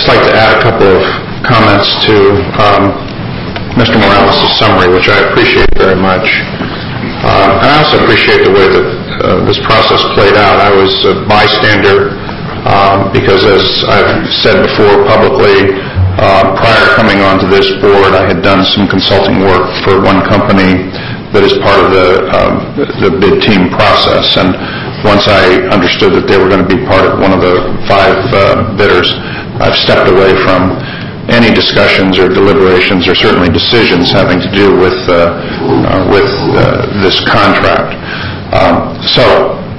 just like to add a couple of comments to Mr. Morales' summary, which I appreciate very much. And I also appreciate the way that this process played out. I was a bystander because, as I've said before publicly, prior to coming onto this board, I had done some consulting work for one company that is part of the bid team process. And once I understood that they were going to be part of one of the 5 bidders, I've stepped away from any discussions or deliberations or certainly decisions having to do with this contract. So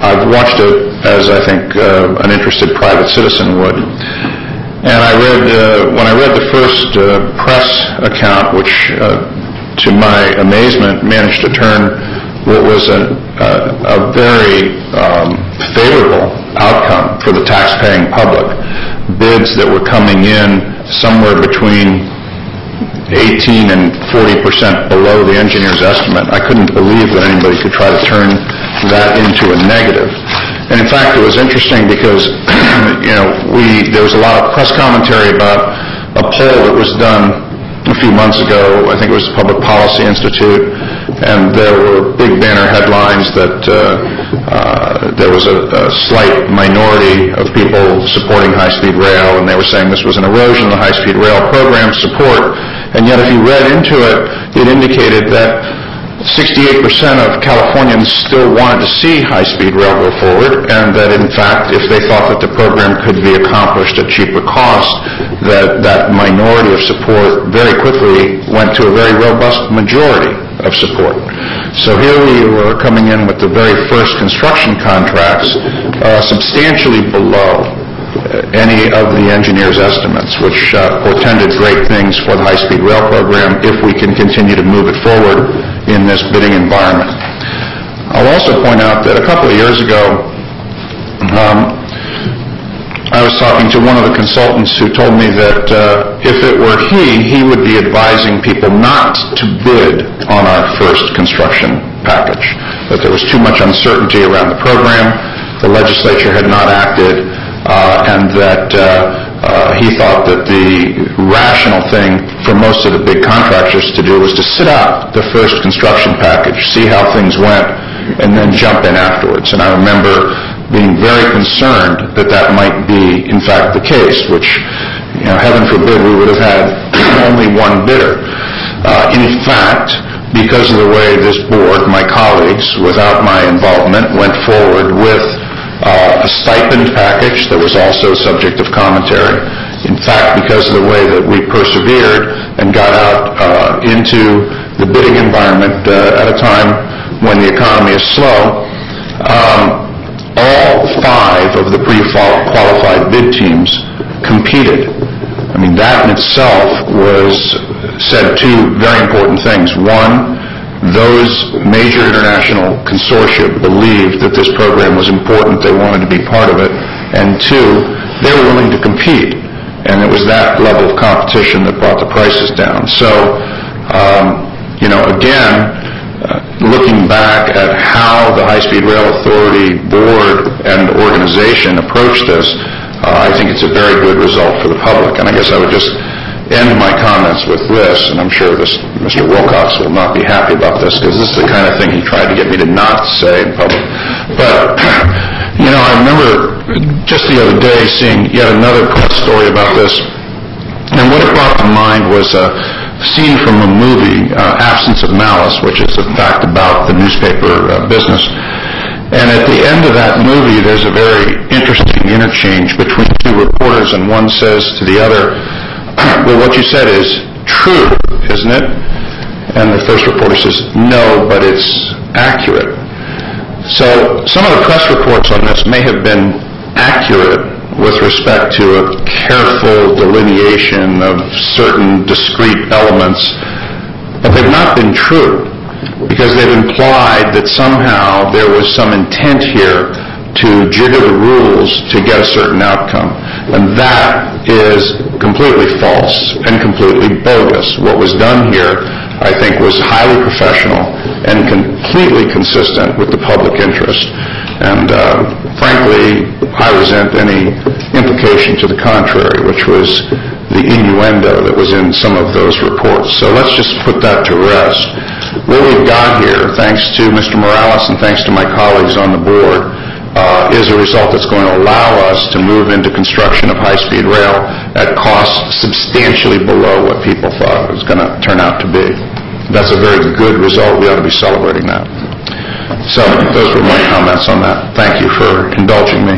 I've watched it as I think an interested private citizen would. And when I read the first press account, which to my amazement managed to turn what was a very favorable outcome for the tax-paying public, bids that were coming in somewhere between 18 and 40% below the engineer's estimate. I couldn't believe that anybody could try to turn that into a negative. And in fact, it was interesting because there was a lot of press commentary about a poll that was done a few months ago. I think it was the Public Policy Institute, and there were big banner headlines that there was a slight minority of people supporting high-speed rail, and they were saying this was an erosion of the high-speed rail program support. And yet if you read into it, it indicated that 68% of Californians still wanted to see high-speed rail go forward, and that in fact, if they thought that the program could be accomplished at cheaper cost, that minority of support very quickly went to a very robust majority of support. So here we were coming in with the very first construction contracts substantially below any of the engineers' estimates, which portended great things for the high-speed rail program if we can continue to move it forward in this bidding environment. I'll also point out that a couple of years ago, I was talking to one of the consultants who told me that if it were he would be advising people not to bid on our first construction package, that there was too much uncertainty around the program, the legislature had not acted, and that he thought that the rational thing for most of the big contractors to do was to sit out the first construction package, see how things went, and then jump in afterwards. And I remember being very concerned that that might be, in fact, the case, which, heaven forbid, we would have had only one bidder. In fact, because of the way this board, my colleagues, without my involvement, went forward with a stipend package that was also subject of commentary. In fact, because of the way that we persevered and got out into the bidding environment at a time when the economy is slow, all 5 of the pre-qualified bid teams competed. I mean, that in itself said 2 very important things. One, those major international consortia believed that this program was important, they wanted to be part of it, and 2, they were willing to compete, and it was that level of competition that brought the prices down. So, again, looking back at how the High-Speed Rail Authority board and organization approached this, I think it's a very good result for the public. And I guess I would just end my comments with this, and I'm sure Mr. Wilcox will not be happy about this, because this is the kind of thing he tried to get me to not say in public. But, I remember just the other day seeing yet another press story about this, and what it brought to mind was a scene from a movie, Absence of Malice, which is in fact about the newspaper business. And at the end of that movie, there's a very interesting interchange between 2 reporters, and one says to the other, well, what you said is true, isn't it? And the first reporter says, no, but it's accurate. So some of the press reports on this may have been accurate with respect to a careful delineation of certain discrete elements, but they've not been true, because they've implied that somehow there was some intent here to jigger the rules to get a certain outcome. And that is completely false and completely bogus. What was done here, I think, was highly professional and completely consistent with the public interest. And frankly, I resent any implication to the contrary, which was the innuendo that was in some of those reports. So let's just put that to rest. What we've got here, thanks to Mr. Morales and thanks to my colleagues on the board, is a result that's going to allow us to move into construction of high-speed rail at costs substantially below what people thought it was going to turn out to be. That's a very good result. We ought to be celebrating that. So those were my comments on that. Thank you for indulging me.